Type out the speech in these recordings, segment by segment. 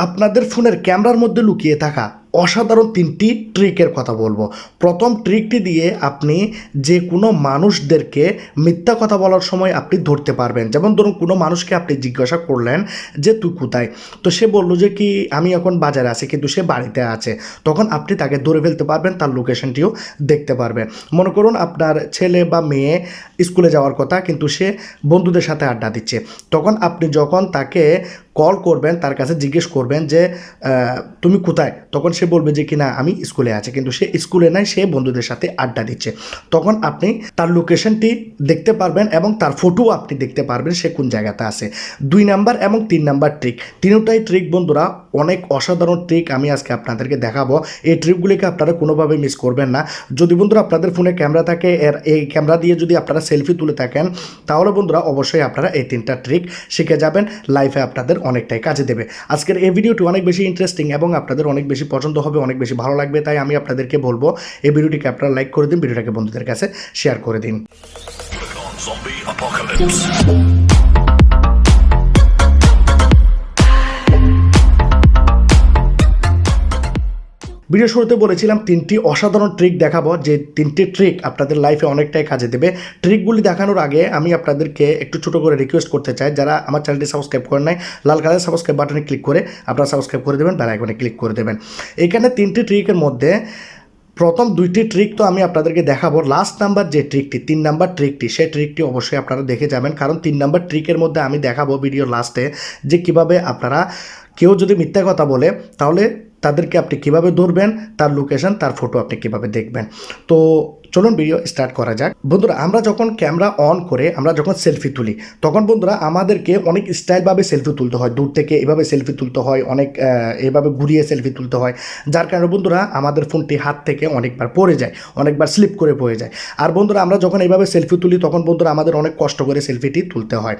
আপনাদের ফোনের ক্যামেরার মধ্যে লুকিয়ে থাকা অসাধারণ 3টি ট্রিকের কথা বলবো। প্রথম ট্রিকটি দিয়ে আপনি যে কোনো মানুষদেরকে মিথ্যা কথা বলার সময় আপনি ধরতে পারবেন। যেমন ধরুন কোনো মানুষকে আপনি জিজ্ঞাসা করলেন যে তুই কোথায়, তো সে বললো যে কি আমি এখন বাজারে আছি, কিন্তু সে বাড়িতে আছে। তখন আপনি তাকে ধরে ফেলতে পারবেন, তার লোকেশনটিও দেখতে পারবেন। মনে করুন আপনার ছেলে বা মেয়ে স্কুলে যাওয়ার কথা, কিন্তু সে বন্ধুদের সাথে আড্ডা দিচ্ছে। তখন আপনি যখন তাকে কল করবেন, তার কাছে জিজ্ঞেস করবেন যে তুমি কোথায়, তখন সে বলবে যে কি না আমি স্কুলে আছি, কিন্তু সে স্কুলে নাই, সে বন্ধুদের সাথে আড্ডা দিচ্ছে। তখন আপনি তার লোকেশনটি দেখতে পারবেন এবং তার ফটোও আপনি দেখতে পারবেন সে কোন জায়গাতে আছে। 2 নাম্বার এবং 3 নাম্বার ট্রিক, তিনটাই ট্রিক বন্ধুরা অনেক অসাধারণ ট্রিক আমি আজকে আপনাদেরকে দেখাবো। এই ট্রিকগুলিকে আপনারা কোনোভাবে মিস করবেন না। যদি বন্ধুরা আপনাদের ফোনে ক্যামেরা থাকে, এই ক্যামেরা দিয়ে যদি আপনারা সেলফি তুলে থাকেন, তাহলে বন্ধুরা অবশ্যই আপনারা এই 3টা ট্রিক শিখে যাবেন। লাইফে আপনাদের অনেকটাই কাজে দেবে। আজকের এই ভিডিওটি অনেক বেশি ইন্টারেস্টিং এবং আপনাদের অনেক বেশি পছন্দ হবে, অনেক বেশি ভালো লাগবে। তাই আমি আপনাদেরকে বলবো এই ভিডিওটিকে আপনারা লাইক করে দিন, ভিডিওটাকে বন্ধুদের কাছে শেয়ার করে দিন। ভিডিও শুরুতে বলেছিলাম 3টি অসাধারণ ট্রিক দেখাবো, যে 3টি ট্রিক আপনাদের লাইফে অনেকটাই কাজে দেবে। ট্রিকগুলি দেখানোর আগে আমি আপনাদেরকে একটু ছোট করে রিকোয়েস্ট করতে চাই, যারা আমার চ্যানেলটি সাবস্ক্রাইব করেন নাই, লাল কালারের সাবস্ক্রাইব বাটনে ক্লিক করে আপনারা সাবস্ক্রাইব করে দেবেন, বেল আইকনে ক্লিক করে দেবেন। এখানে 3টি ট্রিকের মধ্যে প্রথম 2টি ট্রিক তো আমি আপনাদেরকে দেখাবো। লাস্ট নাম্বার যে ট্রিকটি, 3 নাম্বার ট্রিকটি, সেই ট্রিকটি অবশ্যই আপনারা দেখে যাবেন, কারণ 3 নাম্বার ট্রিকের মধ্যে আমি দেখাবো ভিডিওর লাস্টে যে কিভাবে আপনারা কেউ যদি মিথ্যা কথা বলে তাহলে তাদেরকে আপনি কিভাবে ধরবেন, তার লোকেশন, তার ফটো আপনি কিভাবে দেখবেন। তো চলুন ভিডিও স্টার্ট করা যাক। বন্ধুরা আমরা যখন ক্যামেরা অন করে আমরা যখন সেলফি তুলি, তখন বন্ধুরা আমাদেরকে অনেক স্টাইলভাবে সেলফি তুলতে হয়। দূর থেকে এভাবে সেলফি তুলতে হয়, অনেক এভাবে ঘুরিয়ে সেলফি তুলতে হয়, যার কারণে বন্ধুরা আমাদের ফোনটি হাত থেকে অনেকবার পড়ে যায়, অনেকবার স্লিপ করে পড়ে যায়। আর বন্ধুরা আমরা যখন এইভাবে সেলফি তুলি তখন বন্ধুরা আমাদের অনেক কষ্ট করে সেলফিটি তুলতে হয়।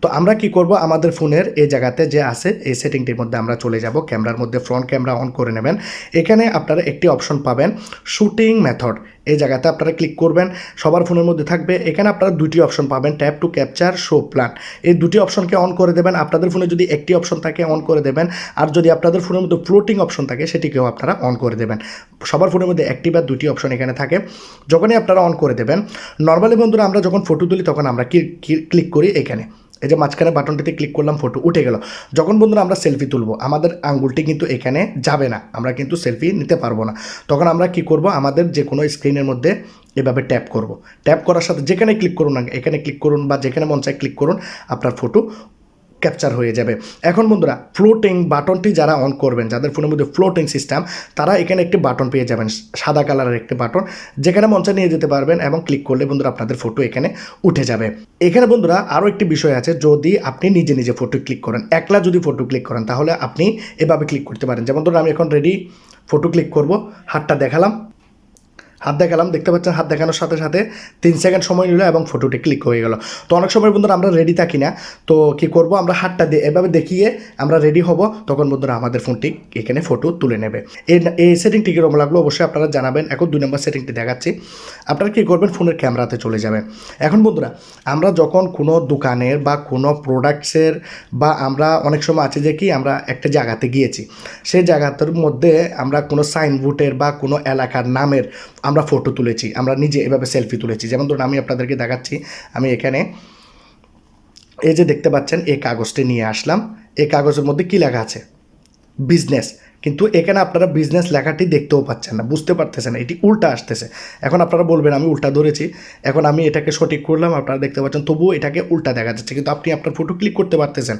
তো আমরা কি করব, আমাদের ফোনের এই জায়গাতে যে আছে এই সেটিংটির মধ্যে আমরা চলে যাব। ক্যামেরার মধ্যে ফ্রন্ট ক্যামেরা অন করে নেবেন। এখানে আপনারা একটি অপশন পাবেন শুটিং মেথড, এই জায়গাতে আপনারা ক্লিক করবেন। সবার ফোনের মধ্যে থাকবে। এখানে আপনারা 2টি অপশন পাবেন, tap to capture, show plan. এই 2টি অপশনকে অন করে দেবেন। আপনাদের ফোনে যদি একটি অপশন থাকে অন করে দেবেন, আর যদি আপনাদের ফোনের মধ্যে ফ্লোটিং অপশন থাকে সেটিকেও আপনারা অন করে দেবেন। সবার ফোনের মধ্যে একটি বা 2টি অপশন এখানে থাকে। যখনই আপনারা অন করে দেবেন, নর্মালি বন্ধুরা আমরা যখন ফটো তুলি তখন আমরা ক্লিক করি এখানে, এই যে মাঝখানে বাটনটিতে ক্লিক করলাম, ফটো উঠে গেল। যখন বন্ধুরা আমরা সেলফি তুলবো আমাদের আঙ্গুলটি কিন্তু এখানে যাবে না, আমরা কিন্তু সেলফি নিতে পারবো না। তখন আমরা কি করব, আমাদের যে কোনো স্ক্রিনের মধ্যে এভাবে ট্যাপ করব। ট্যাপ করার সাথে যেখানে ক্লিক করুন না, এখানে ক্লিক করুন বা যেখানে মন চায় ক্লিক করুন, আপনার ফটো ক্যাপচার হয়ে যাবে। এখন বন্ধুরা ফ্লোটিং বাটনটি যারা অন করবেন, যাদের ফোনের মধ্যে ফ্লোটিং সিস্টেম, তারা এখানে একটি বাটন পেয়ে যাবেন, সাদা কালারের একটি বাটন, যেখানে মঞ্চে নিয়ে যেতে পারবেন এবং ক্লিক করলে বন্ধুরা আপনাদের ফটো এখানে উঠে যাবে। এখানে বন্ধুরা আরও একটি বিষয় আছে, যদি আপনি নিজে নিজে ফটো ক্লিক করেন, একলা যদি ফটো ক্লিক করেন, তাহলে আপনি এভাবে ক্লিক করতে পারেন। যেমন ধরুন আমি এখন রেডি, ফটো ক্লিক করব, হাতটা দেখালাম, হাত দেখালাম, দেখতে পাচ্ছেন হাত দেখানোর সাথে সাথে 3 সেকেন্ড সময় নিল এবং ফটোটি ক্লিক হয়ে গেল। তো অনেক সময় বন্ধুরা আমরা রেডি থাকি না, তো কি করব, আমরা হাতটা দিয়ে এভাবে দেখিয়ে আমরা রেডি হব, তখন বন্ধুরা আমাদের ফোনটি এখানে ফটো তুলে নেবে। এই সেটিংটি কীরকম লাগলো অবশ্যই আপনারা জানাবেন। এখন 2 নম্বর সেটিংটি দেখাচ্ছি। আপনারা কী করবেন, ফোনের ক্যামেরাতে চলে যাবেন। এখন বন্ধুরা আমরা যখন কোনো দোকানের বা কোনো প্রোডাক্টসের বা আমরা অনেক সময় আছে যে কি আমরা একটা জায়গাতে গিয়েছি, সেই জায়গাটার মধ্যে আমরা কোনো সাইনবোর্ডের বা কোনো এলাকার নামের আমরা ফটো তুলেছি, আমরা নিজে এভাবে সেলফি তুলেছি। যেমন ধরুন আমি আপনাদেরকে দেখাচ্ছি, আমি এখানে এই যে দেখতে পাচ্ছেন এই কাগজটি নিয়ে আসলাম। এই কাগজের মধ্যে কী লেখা আছে, বিজনেস, কিন্তু এখানে আপনারা বিজনেস লেখাটি দেখতেও পাচ্ছেন না, বুঝতে পারতেছেন না, এটি উল্টা আসতেছে। এখন আপনারা বলবেন আমি উল্টা ধরেছি, এখন আমি এটাকে সঠিক করলাম, আপনারা দেখতে পাচ্ছেন তবুও এটাকে উল্টা দেখা যাচ্ছে, কিন্তু আপনি আপনার ফটো ক্লিক করতে পারতেছেন।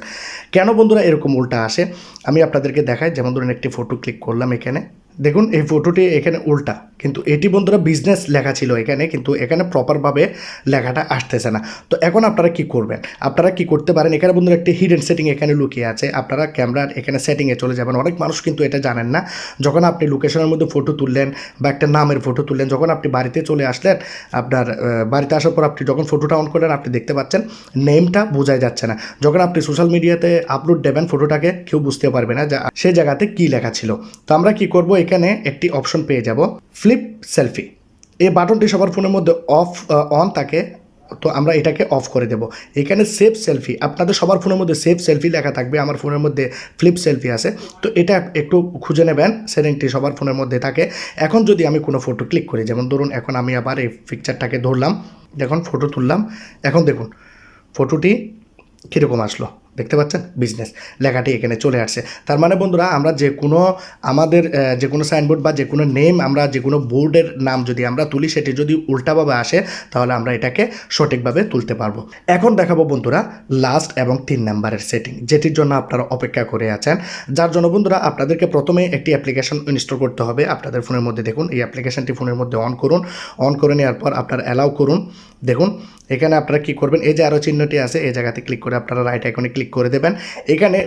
কেন বন্ধুরা এরকম উল্টা আসে আমি আপনাদেরকে দেখাই। যেমন ধরুন একটি ফটো ক্লিক করলাম, এখানে দেখুন এই ফটোটি এখানে উল্টা, কিন্তু এটি বন্ধুরা বিজনেস লেখা ছিল এখানে, কিন্তু এখানে প্রপারভাবে লেখাটা আসতেছে না। তো এখন আপনারা কি করবেন, আপনারা কি করতে পারেন, এখানে বন্ধুরা একটি হিডেন সেটিং এখানে লুকিয়ে আছে। আপনারা ক্যামেরার এখানে সেটিংয়ে চলে যাবেন। অনেক মানুষ কিন্তু এটা জানেন না। যখন আপনি লোকেশনের মধ্যে ফটো তুললেন বা একটা নামের ফটো তুললেন, যখন আপনি বাড়িতে চলে আসলেন, আপনার বাড়িতে আসার পর আপনি যখন ফটোটা অন করলেন, আপনি দেখতে পাচ্ছেন নেমটা বোঝাই যাচ্ছে না। যখন আপনি সোশ্যাল মিডিয়াতে আপলোড দেবেন ফটোটাকে, কেউ বুঝতে পারবে না যে সেই জায়গাতে কী লেখা ছিল। তো আমরা কি করব, এখানে একটি অপশন পেয়ে যাব, ফ্লিপ সেলফি। এই বাটনটি সবার ফোনের মধ্যে অন থাকে, তো আমরা এটাকে অফ করে দেব। এখানে সেভ সেলফি, আপনাদের সবার ফোনের মধ্যে সেভ সেলফি লেখা থাকবে, আমার ফোনের মধ্যে ফ্লিপ সেলফি আছে। তো এটা একটু খুঁজে নেবেন, সেটিংটি সবার ফোনের মধ্যে থাকে। এখন যদি আমি কোনো ফটো ক্লিক করি, যেমন ধরুন এখন আমি আবার এই পিকচারটাকে ধরলাম, দেখুন ফটো তুললাম, এখন দেখুন ফটোটি কীরকম আসলো, দেখতে পাচ্ছেন বিজনেস লেখাটি এখানে চলে আসছে। তার মানে বন্ধুরা, আমরা যে কোনো আমাদের যে কোনো সাইনবোর্ড বা যে কোনো নেম, আমরা যে কোনো বোর্ডের নাম যদি আমরা তুলি, সেটি যদি উল্টাভাবে আসে তাহলে আমরা এটাকে সঠিকভাবে তুলতে পারবো। এখন দেখাবো বন্ধুরা লাস্ট এবং 3 নাম্বারের সেটিং, যেটির জন্য আপনারা অপেক্ষা করে আছেন। যার জন্য বন্ধুরা আপনাদেরকে প্রথমে একটি অ্যাপ্লিকেশন ইনস্টল করতে হবে আপনাদের ফোনের মধ্যে। দেখুন এই অ্যাপ্লিকেশনটি ফোনের মধ্যে অন করুন, অন করে নেওয়ার পর আপনারা অ্যালাউ করুন। দেখুন এখানে আপনারা কী করবেন, এই যে আরও চিহ্নটি আছে এই জায়গাতে ক্লিক করে আপনারা রাইট আইকনে ক্লিক করে দেবেন। এখানে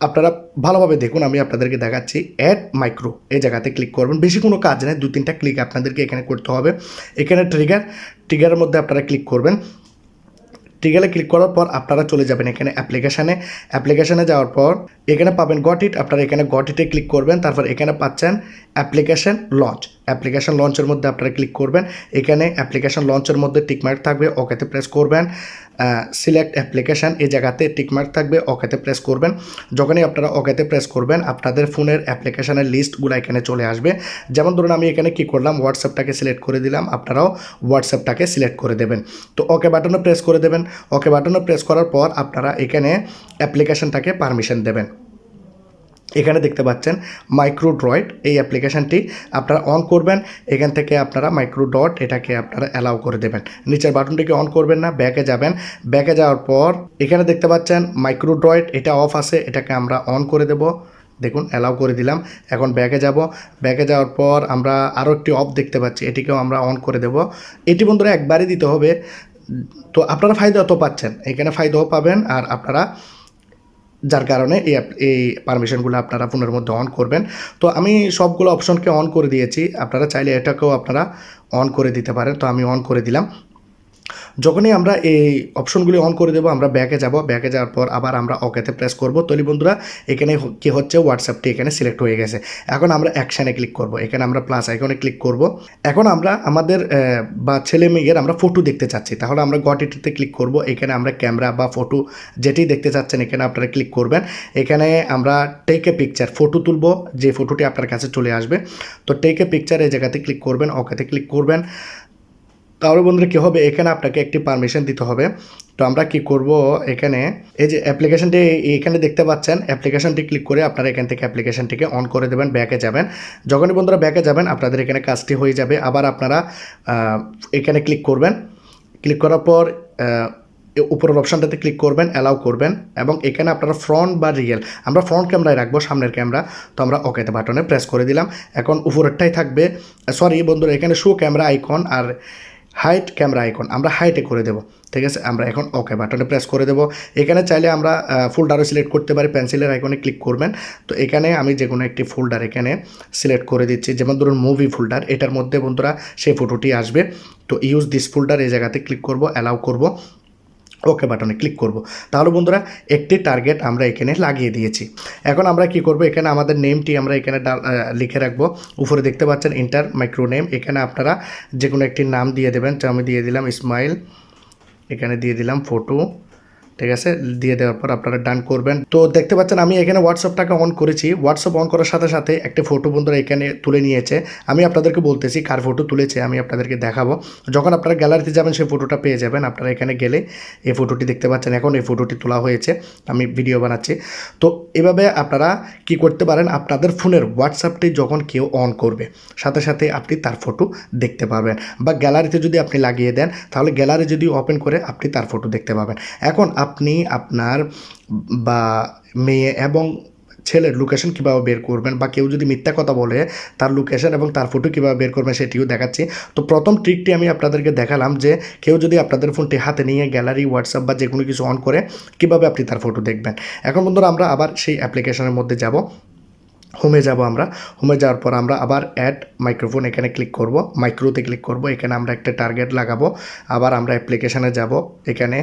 আপনারা ভালোভাবে দেখুন, আমি আপনাদেরকে দেখাচ্ছি, অ্যাড মাইক্রো এই জায়গাতে ক্লিক করবেন। বেশি কোনো কাজ নেই, 2-3টা ক্লিক আপনাদেরকে এখানে করতে হবে। এখানে ট্রিগারের মধ্যে আপনারা ক্লিক করবেন। ট্রিগারে ক্লিক করার পর আপনারা চলে যাবেন এখানে অ্যাপ্লিকেশানে যাওয়ার পর এখানে পাবেন গট ইট, আপনারা এখানে গট ইটে ক্লিক করবেন। তারপর এখানে পাচ্ছেন অ্যাপ্লিকেশন লঞ্চের মধ্যে আপনারা ক্লিক করবেন। এখানে অ্যাপ্লিকেশন লঞ্চের মধ্যে টিকমার্ক থাকবে, ওকেতে প্রেস করবেন। সিলেক্ট অ্যাপ্লিকেশান এই জায়গাতে টিকমার্ক থাকবে, ওকেতে প্রেস করবেন। যখনই আপনারা ওকেতে প্রেস করবেন আপনাদের ফোনের অ্যাপ্লিকেশানের লিস্টগুলো এখানে চলে আসবে। যেমন ধরুন আমি এখানে কী করলাম, হোয়াটসঅ্যাপটাকে সিলেক্ট করে দিলাম, আপনারাও হোয়াটসঅ্যাপটাকে সিলেক্ট করে দেবেন। তো ওকে বাটনে প্রেস করে দেবেন। ওকে বাটনে প্রেস করার পর আপনারা এখানে অ্যাপ্লিকেশানটাকে পারমিশন দেবেন। এখানে দেখতে পাচ্ছেন মাইক্রো ড্রয়েড, এই অ্যাপ্লিকেশানটি আপনারা অন করবেন। এখান থেকে আপনারা মাইক্রো ডট এটাকে আপনারা অ্যালাউ করে দেবেন। নিচের বাটনটিকে অন করবেন না, ব্যাকে যাবেন। ব্যাকে যাওয়ার পর এখানে দেখতে পাচ্ছেন মাইক্রো ড্রয়েড, এটা অফ আছে, এটাকে আমরা অন করে দেব। দেখুন অ্যালাউ করে দিলাম। এখন ব্যাকে যাব। ব্যাকে যাওয়ার পর আমরা আরও একটি অফ দেখতে পাচ্ছি, এটিকেও আমরা অন করে দেব। এটি বন্ধুরা একবারই দিতে হবে। তো আপনারা ফায়দাও তো পাচ্ছেন, এখানে ফায়দাও পাবেন, আর আপনারা যার কারণে এই পারমিশনগুলো আপনারা ফোনের মধ্যে অন করবেন। তো আমি সবগুলো অপশনকে অন করে দিয়েছি, আপনারা চাইলে এটাকেও আপনারা অন করে দিতে পারেন। তো আমি অন করে দিলাম। যখনই আমরা এই অপশনগুলি অন করে দেবো আমরা ব্যাকে যাব। ব্যাকে যাওয়ার পর আবার আমরা ওকেতে প্রেস করব। তৈরি বন্ধুরা এখানে কি হচ্ছে, হোয়াটসঅ্যাপটি এখানে সিলেক্ট হয়ে গেছে। এখন আমরা অ্যাকশানে ক্লিক করব, এখানে আমরা প্লাস আইকনে ক্লিক করব। এখন আমরা আমাদের বা ছেলে মেয়ের আমরা ফটো দেখতে চাচ্ছি, তাহলে আমরা গট ইটতে ক্লিক করব। এখানে আমরা ক্যামেরা বা ফটো যেটি দেখতে চাচ্ছেন এখানে আপনারা ক্লিক করবেন। এখানে আমরা টেক এ পিকচার, ফটো তুলব, যে ফটোটি আপনার কাছে চলে আসবে। তো টেক এ পিকচার এই জায়গাতে ক্লিক করবেন, ওকেতে ক্লিক করবেন। তাহলে বন্ধুরা কী হবে, এখানে আপনাকে একটি পারমিশন দিতে হবে। তো আমরা কি করব, এখানে এই যে অ্যাপ্লিকেশনটি এখানে দেখতে পাচ্ছেন, অ্যাপ্লিকেশনটি ক্লিক করে আপনারা এখান থেকে অ্যাপ্লিকেশনটিকে অন করে দেবেন, ব্যাকে যাবেন। যখনই বন্ধুরা ব্যাকে যাবেন আপনাদের এখানে কাজটি হয়ে যাবে। আবার আপনারা এখানে ক্লিক করবেন। ক্লিক করার পর উপরের অপশানটাতে ক্লিক করবেন, অ্যালাউ করবেন, এবং এখানে আপনারা ফ্রন্ট বা রিয়েল, আমরা ফ্রন্ট ক্যামেরায় রাখবো, সামনের ক্যামেরা। তো আমরা ওকেতে বাটনে প্রেস করে দিলাম। এখন উপরেরটাই থাকবে, সরি বন্ধুরা, এখানে শো ক্যামেরা আইকন আর হাইট ক্যামেরা আইকন আমরা হাইটে করে দেবো। ঠিক আছে, আমরা এখন ওকে বাটনে প্রেস করে দেবো। এখানে চাইলে আমরা ফোল্ডারও সিলেক্ট করতে পারি, পেন্সিলের আইকনে ক্লিক করবেন। তো এখানে আমি যে কোনো একটি ফোল্ডার এখানে সিলেক্ট করে দিচ্ছি, যেমন ধরুন মুভি ফোল্ডার, এটার মধ্যে বন্ধুরা সেই ফটোটি আসবে। তো ইউজ দিস ফোল্ডার এই জায়গাতে ক্লিক করব, অ্যালাউ করব, ওকে বাটনে ক্লিক করব। তাহলে বন্ধুরা একটি টার্গেট আমরা এখানে লাগিয়ে দিয়েছি। এখন আমরা কি করব, এখানে আমাদের নেমটি আমরা এখানে লিখে রাখবো। উপরে দেখতে পাচ্ছেন ইন্টার মাইক্রো নেম, এখানে আপনারা যে কোনো একটি নাম দিয়ে দেবেন। তো আমি দিয়ে দিলাম ইসমাইল, এখানে দিয়ে দিলাম ফটো। ঠিক আছে, দিয়ে দেওয়ার পর আপনারা ডান করবেন। তো দেখতে পাচ্ছেন আমি এখানে হোয়াটসঅ্যাপটাকে অন করেছি। হোয়াটসঅ্যাপ অন করার সাথে সাথে একটা ফটো বন্ধুরা এখানে তুলে নিয়েছে। আমি আপনাদেরকে বলতেছি কার ফটো তুলেছে, আমি আপনাদেরকে দেখাবো। যখন আপনারা গ্যালারিতে যাবেন সেই ফটোটা পেয়ে যাবেন। আপনারা এখানে গেলে এই ফটোটি দেখতে পাচ্ছেন, এখন এই ফটোটি তোলা হয়েছে, আমি ভিডিও বানাচ্ছি। তো এভাবে আপনারা কি করতে পারেন, আপনাদের ফোনের হোয়াটসঅ্যাপটি যখন কেউ অন করবে সাথে সাথে আপনি তার ফটো দেখতে পাবেন। বা গ্যালারিতে যদি আপনি লাগিয়ে দেন তাহলে গ্যালারি যদি ওপেন করে আপনি তার ফটো দেখতে পাবেন। এখন আপনি আপনার বা মেয়ে এবং ছেলের লোকেশন কীভাবে বের করবেন, বা কেউ যদি মিথ্যা কথা বলে তার লোকেশন এবং তার ফটো কীভাবে বের করবেন সেটিও দেখাচ্ছি। তো প্রথম ট্রিকটি আমি আপনাদেরকে দেখালাম যে কেউ যদি আপনাদের ফোনটি হাতে নিয়ে গ্যালারি, হোয়াটসঅ্যাপ বা যে কোনো কিছু অন করে কীভাবে আপনি তার ফটো দেখবেন। এখন বন্ধুরা আমরা আবার সেই অ্যাপ্লিকেশনের মধ্যে যাব। হোমে যাব আমরা। হোমে যাওয়ার পর আমরা আবার অ্যাড মাইক্রোফোন এখানে ক্লিক করব, মাইক্রোতে ক্লিক করব, এখানে আমরা একটা টার্গেট লাগাবো। আবার আমরা অ্যাপ্লিকেশানে যাব, এখানে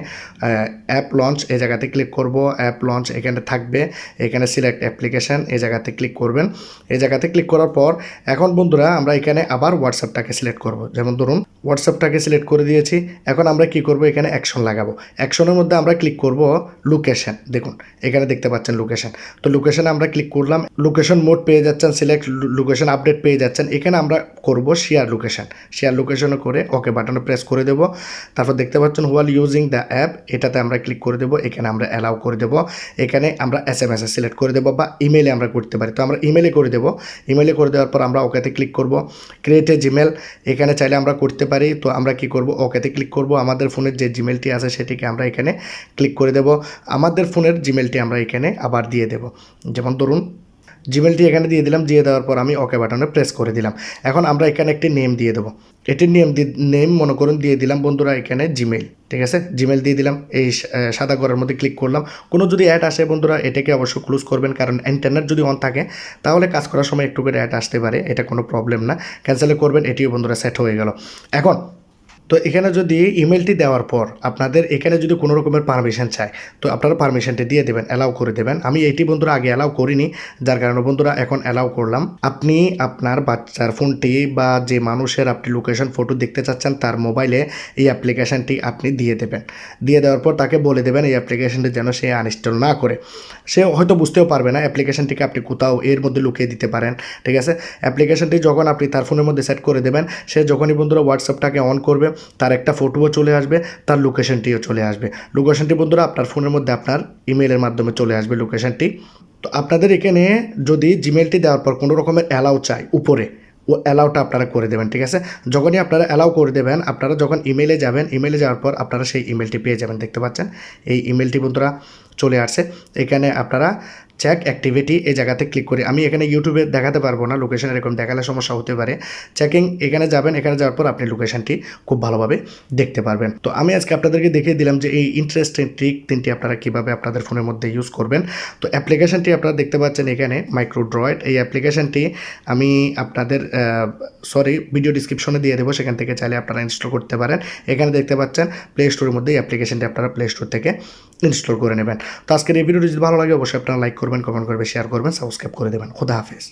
অ্যাপ লঞ্চ এই জায়গাতে ক্লিক করব, অ্যাপ লঞ্চ এখানে থাকবে, এখানে সিলেক্ট অ্যাপ্লিকেশান এই জায়গাতে ক্লিক করবেন। এই জায়গাতে ক্লিক করার পর এখন বন্ধুরা আমরা এখানে আবার হোয়াটসঅ্যাপটাকে সিলেক্ট করব। যেমন ধরুন হোয়াটসঅ্যাপটাকে সিলেক্ট করে দিয়েছি। এখন আমরা কি করব, এখানে অ্যাকশন লাগাবো। অ্যাকশনের মধ্যে আমরা ক্লিক করব লোকেশন, দেখুন এখানে দেখতে পাচ্ছেন লোকেশন। তো লোকেশনে আমরা ক্লিক করলাম, লোকেশন মোড পেয়ে যাচ্ছেন, সিলেক্ট লোকেশন আপডেট পেয়ে যাচ্ছেন। এখানে আমরা করব শেয়ার লোকেশন, শেয়ার লোকেশনে করে ওকে বাটনে প্রেস করে দেব। তারপর দেখতে পাচ্ছেন হোয়াল ইউজিং দ্য অ্যাপ, এটাতে আমরা ক্লিক করে দেব, এখানে আমরা অ্যালাউ করে দেব। এখানে আমরা SMS সিলেক্ট করে দেব বা ইমেলে আমরা করতে পারি, তো আমরা ইমেলে করে দেব। ইমেলে করে দেওয়ার পর আমরা ওকেতে ক্লিক করব। ক্রিয়েট এ জিমেল এখানে চাইলে আমরা করতে পারি, তো আমরা কি করব, ওকেতে ক্লিক করব। আমাদের ফোনের যে জিমেলটি আছে সেটিকে আমরা এখানে ক্লিক করে দেব। আমাদের ফোনের জিমেলটি আমরা এখানে আবার দিয়ে দেব। যেমন ধরুন জিমেলটি এখানে দিয়ে দিলাম, দিয়ে দেওয়ার পর আমি ওকে বাটনে প্রেস করে দিলাম। এখন আমরা এখানে একটি নেম দিয়ে দেবো। এটির নেম মনে করুন দিয়ে দিলাম বন্ধুরা এখানে জিমেল, ঠিক আছে, জিমেল দিয়ে দিলাম। এই সাদা ঘরের মধ্যে ক্লিক করলাম। কোনো যদি অ্যাড আসে বন্ধুরা এটাকে অবশ্যই ক্লোজ করবেন, কারণ ইন্টারনেট যদি অন থাকে তাহলে কাজ করার সময় একটু করে অ্যাড আসতে পারে, এটা কোনো প্রবলেম না, ক্যান্সেলে করবেন। এটিও বন্ধুরা সেট হয়ে গেল। এখন তো এখানে যদি ইমেলটি দেওয়ার পর আপনাদের এখানে যদি কোনো রকমের পারমিশন চায়, তো আপনারা পারমিশনটি দিয়ে দেবেন, অ্যালাউ করে দেবেন। আমি এইটি বন্ধুরা আগে অ্যালাউ করিনি, যার কারণে বন্ধুরা এখন অ্যালাউ করলাম। আপনি আপনার বাচ্চার ফোনটি বা যে মানুষের আপনি লোকেশন ফটো দেখতে চাচ্ছেন তার মোবাইলে এই অ্যাপ্লিকেশানটি আপনি দিয়ে দেবেন। দিয়ে দেওয়ার পর তাকে বলে দেবেন এই অ্যাপ্লিকেশানটি যেন সে আনইনস্টল না করে। সে হয়তো বুঝতেও পারবে না অ্যাপ্লিকেশানটিকে আপনি কোথাও এর মধ্যে লুকিয়ে দিতে পারেন, ঠিক আছে। অ্যাপ্লিকেশানটি যখন আপনি তার ফোনের মধ্যে সেট করে দেবেন, সে যখনই বন্ধুরা হোয়াটসঅ্যাপটাকে অন করবে তার একটা ফটোও চলে আসবে, তার লোকেশনটিও চলে আসবে। লোকেশনটি বন্ধুরা আপনার ফোনের মধ্যে আপনার ইমেলের মাধ্যমে চলে আসবে লোকেশনটি। তো আপনাদের এখানে যদি জিমেলটি দেওয়ার পর কোনো রকমের অ্যালাউ চাই উপরে, ও অ্যালাউটা আপনারা করে দেবেন, ঠিক আছে। যখনই আপনারা অ্যালাউ করে দেবেন, আপনারা যখন ইমেলে যাবেন, ইমেলে যাওয়ার পর আপনারা সেই ইমেলটি পেয়ে যাবেন। দেখতে পাচ্ছেন এই ইমেলটি বন্ধুরা চলে আসছে। এখানে আপনারা চেক অ্যাক্টিভিটি এই জায়গাতে ক্লিক করে, আমি এখানে ইউটিউবে দেখাতে পারবো না, লোকেশন এরকম দেখালে সমস্যা হতে পারে। চেকিং এখানে যাবেন, এখানে যাওয়ার পর আপনি লোকেশনটি খুব ভালোভাবে দেখতে পারবেন। তো আমি আজকে আপনাদেরকে দেখিয়ে দিলাম যে এই ইন্টারেস্টিং ট্রিক তিনটি আপনারা কীভাবে আপনাদের ফোনের মধ্যে ইউজ করবেন। তো অ্যাপ্লিকেশনটি আপনারা দেখতে পাচ্ছেন এখানে মাইক্রোড্রয়েড, এই অ্যাপ্লিকেশনটি আমি আপনাদের ভিডিও ডিসক্রিপশনে দিয়ে দেবো, সেখান থেকে চাইলে আপনারা ইনস্টল করতে পারেন। এখানে দেখতে পাচ্ছেন প্লে স্টোরের মধ্যে এই অ্যাপ্লিকেশনটি আপনারা প্লে স্টোর থেকে ইনস্টল করে নেবেন। তো আজকের এই ভিডিওটি যদি ভালো লাগে অবশ্যই আপনারা লাইক করবেন, কমেন্ট করবেন, শেয়ার করবেন, সাবস্ক্রাইব করে দেবেন। খোদা হাফেজ।